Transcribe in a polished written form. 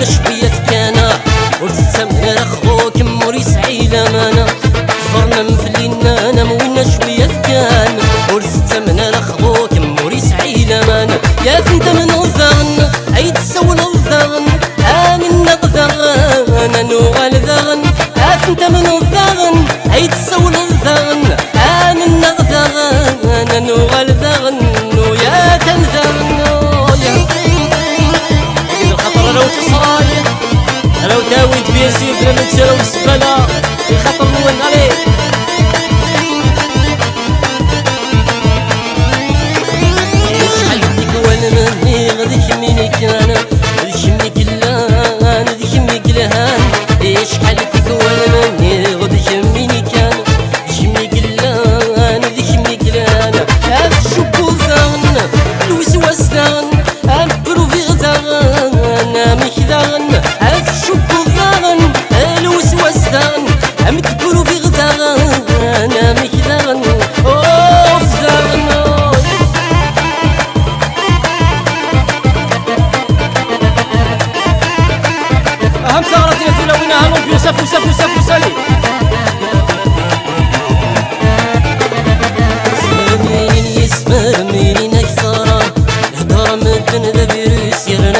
شوية كان ورستمنا لخوك موريس عيلمانا صرنا مفلينا انا موينا شوية كان ورستمنا لخوك موريس عيلمانا يا فنت من الزغن عيد سول الزغن انا النقذغن انا نوغل ذغن يا فنت من الزغن عيد سول الزغن انا النقذغن انا نوغل ذغن ويا تنزغن الخطر لو تصايا لو داويت بيسير بلا متسرى والسبالة الخطر نون عليه شحال بديك وانا مني غادي يهمني كان يهمني كلان يهمني كلهان شحال بديك وانا مني غادي يهمني كان يهمني كلان يهمني كلان هاك الشوكو زغن الوسواس زغن البروفي زغن انا مكذغن هاك الشوكو زغن الوسواس زغن البروفي زغن انا مكذغن اوف زغن أهم ثغرة يزول وينها نوب يوسف يوسف يوسف يسلي سمرميني يسمرميني نكسرة الهدرة مدن ذا فيروس يغنى